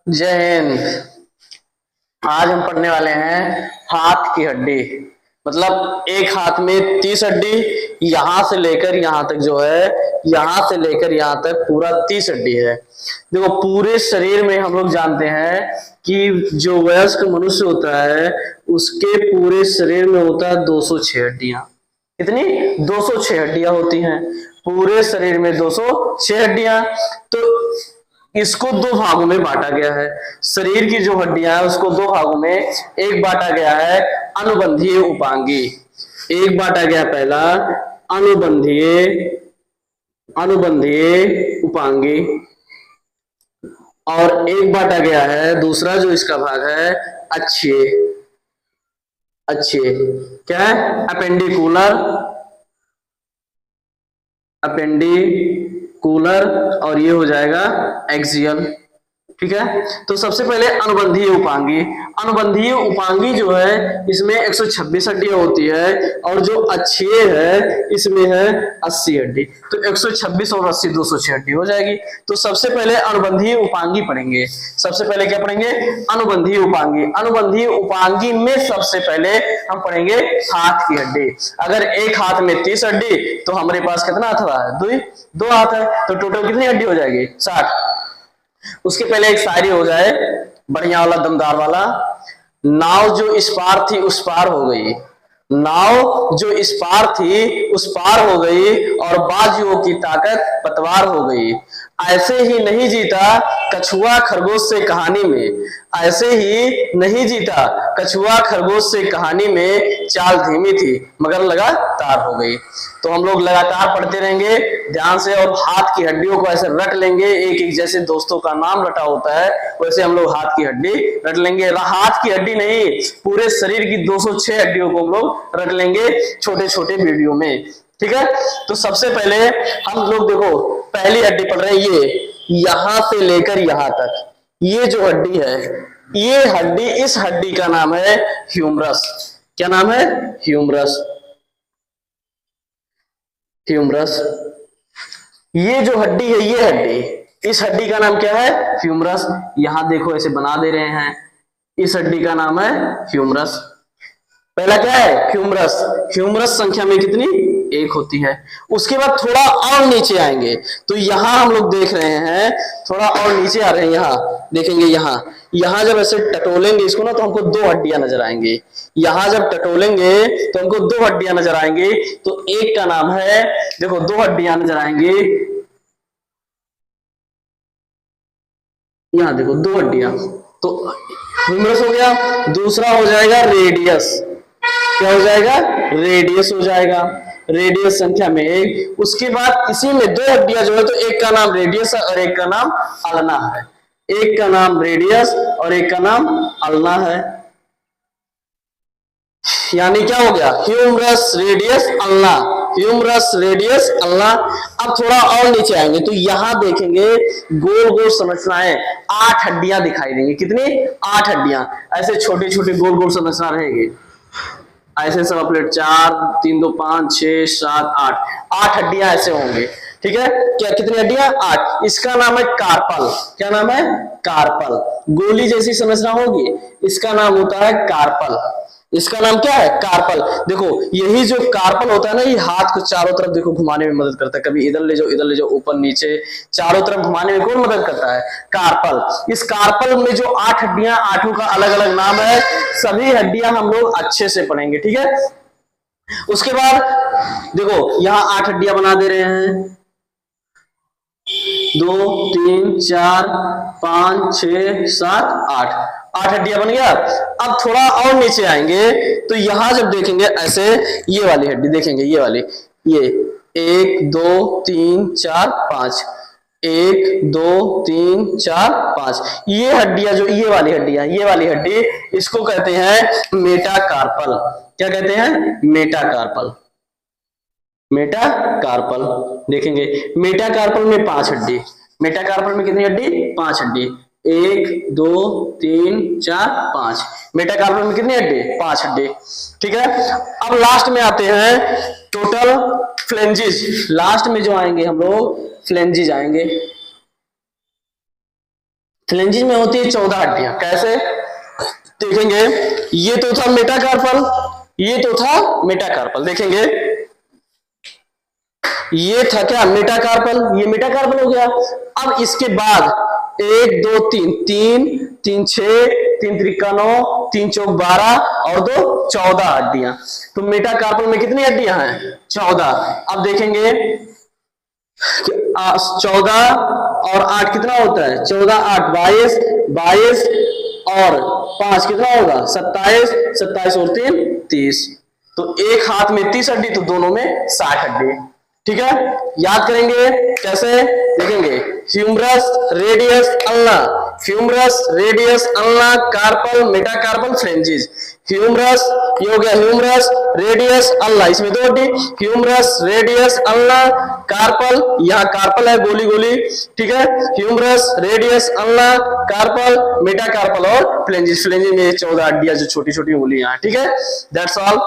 जय हिंद। आज हम पढ़ने वाले हैं हाथ की हड्डी। मतलब एक हाथ में 30 हड्डी, यहां से लेकर यहां तक जो है, यहां से लेकर यहां तक पूरा 30 हड्डी है। देखो पूरे शरीर में हम लोग जानते हैं कि जो वयस्क मनुष्य होता है उसके पूरे शरीर में होता है 206 हड्डियां। कितनी? 206 हड्डियां होती हैं पूरे शरीर में, 206 हड्डियां। तो इसको दो भागों में बांटा गया है। शरीर की जो हड्डियां है उसको दो भागों में एक बांटा गया है अनुबंधीय उपांगी। एक बांटा गया पहला अनुबंधीय अनुबंधीय उपांगी, और एक बांटा गया है दूसरा जो इसका भाग है अच्छे अच्छे क्या है? अपेंडिकुलर अपेंडिकुलर और ये हो जाएगा एक्सियल। ठीक है, तो सबसे पहले अनुबंधीय उपांगी। अनुबंधीय उपांगी जो है इसमें 126 हड्डियां होती है, और जो अच्छे है इसमें है 80 हड्डी। तो 126 और 80 206 हड्डी हो जाएगी। तो सबसे पहले अनुबंधीय उपांगी पढ़ेंगे। सबसे पहले क्या पढ़ेंगे? अनुबंधीय उपांगी। अनुबंधीय उपांगी में सबसे पहले हम पढ़ेंगे हाथ की हड्डी। अगर एक हाथ में 30 हड्डी तो हमारे पास कितना हाथ है? दो हाथ है, तो टोटल कितनी हड्डी हो जाएगी? 60। उसके पहले एक शायरी हो जाए बढ़िया वाला, दमदार वाला। नाव जो इस पार थी उस पार हो गई, नाव जो इस पार थी उस पार हो गई, और बाजुओं की ताकत पतवार हो गई। ऐसे ही नहीं जीता कछुआ खरगोश से कहानी में, ऐसे ही नहीं जीता कछुआ खरगोश से कहानी में, चाल धीमी थी मगर लगातार हो गई। तो हम लोग लगातार पढ़ते रहेंगे ध्यान से, और हाथ की हड्डियों को ऐसे रट लेंगे। एक एक जैसे दोस्तों का नाम रटा होता है वैसे हम लोग हाथ की हड्डी रट लेंगे। हाथ की हड्डी नहीं, पूरे शरीर की 206 हड्डियों को हम लोग रट लेंगे छोटे छोटे वीडियो में। ठीक है, तो सबसे पहले हम लोग देखो पहली हड्डी पढ़ रहे हैं, ये यहां से लेकर यहां तक ये जो हड्डी है, ये हड्डी, इस हड्डी का नाम है ह्यूमरस। क्या नाम है? ह्यूमरस। ह्यूमरस। ये जो हड्डी है, ये हड्डी, इस हड्डी का नाम क्या है? ह्यूमरस। यहां देखो ऐसे बना दे रहे हैं, इस हड्डी का नाम है ह्यूमरस। पहला क्या है? ह्यूमरस। ह्यूमरस संख्या में कितनी? एक होती है। उसके बाद थोड़ा और नीचे आएंगे तो यहां हम लोग देख रहे हैं, थोड़ा और नीचे आ रहे हैं, यहां देखेंगे, यहां जब ऐसे टटोलेंगे इसको ना तो हमको दो हड्डियां नजर आएंगी। यहां जब टटोलेंगे तो हमको दो हड्डियां नजर आएंगी। तो एक का नाम है, देखो दो हड्डियां नजर आएंगी, यहां देखो दो हड्डियां, तो ह्यूमरस हो गया। दूसरा हो जाएगा रेडियस। क्या हो जाएगा? रेडियस हो जाएगा। रेडियस संख्या में एक। उसके बाद इसी में दो हड्डियां जो है, तो एक का नाम रेडियस है और एक का नाम अल्ना है। एक का नाम रेडियस और एक का नाम अल्ना है। यानी क्या हो गया? Humerus, radius, ulna. Humerus, radius, ulna. अब थोड़ा और नीचे आएंगे तो यहां देखेंगे गोल गोल संरचनाएं, 8 हड्डियां दिखाई देंगी। कितनी? 8 हड्डियां। ऐसे छोटी छोटी गोल गोल संरचना रहेगी, ऐसे सब प्लेट 4 3 2 5 6 7 8 हड्डियां ऐसे होंगे। ठीक है, क्या कितनी हड्डियां? 8। इसका नाम है कार्पल। क्या नाम है? कार्पल। गोली जैसी संरचना होगी, इसका नाम होता है कार्पल। इसका नाम क्या है? कार्पल। देखो यही जो कार्पल होता है ना, ये हाथ को चारों तरफ देखो घुमाने में मदद करता है। कभी इधर ले जाओ, इधर ले जाओ, ऊपर नीचे, चारों तरफ घुमाने में कौन मदद करता है? कार्पल। इस कार्पल में जो 8 हड्डियां, आठों का अलग अलग नाम है। सभी हड्डियां हम लोग अच्छे से पढ़ेंगे। ठीक है, उसके बाद देखो यहां 8 हड्डियां बना दे रहे हैं, 2 3 4 5 6 7 8 हड्डियां बन गया। अब थोड़ा और नीचे आएंगे तो यहां जब देखेंगे ऐसे, ये वाली हड्डी देखेंगे, ये वाली, ये 1 2 3 4 5, 1 2 3 4 5, ये हड्डियां जो ये वाली हड्डियां, ये वाली हड्डी, इसको कहते हैं मेटाकार्पल। क्या कहते हैं? मेटाकार्पल। मेटाकार्पल देखेंगे, मेटाकार्पल में 5 हड्डी। मेटाकार्पल में कितनी हड्डी? 5 हड्डी। 1 2 3 4 5। मेटाकार्पल में कितनी हड्डी? 5 हड्डी। ठीक है, अब लास्ट में आते हैं टोटल फ्लेंजिस। लास्ट में जो आएंगे हम लोग फ्लेंजिस आएंगे। फ्लेंजिज में होती है 14 हड्डियां। कैसे देखेंगे, ये तो था मेटाकार्पल, ये तो था मेटाकार्पल। देखेंगे ये था क्या, मेटाकार्पल, ये मेटाकार्पल हो गया। अब इसके बाद 1 2 3 3 3 6 3 त्रिका 9 3 चौक 12 और 2 14 हड्डियां। तो मेटाकार्पल में कितनी हड्डियां हैं, 14। अब देखेंगे 14 और 8 कितना होता है, 14 8 22 22 और 5 कितना होगा 27 27 और 3 30। तो एक हाथ में 30 हड्डी तो दोनों में 60 हड्डी। ठीक है, याद करेंगे कैसे, देखेंगे humerus radius ulna, humerus radius ulna carpal metacarpal phalanges. Humerus ये हो गया ह्यूमरस रेडियस अल्ना, इसमें 2 हड्डी, ह्यूमरस रेडियस अल्ना कार्पल, यहाँ कार्पल है गोली गोली। ठीक है, humerus radius ulna carpal metacarpal और फ्लेंजिस। फ्लेंजिस में 14 हड्डियां जो छोटी छोटी गोली यहाँ। ठीक है, दैट्स ऑल।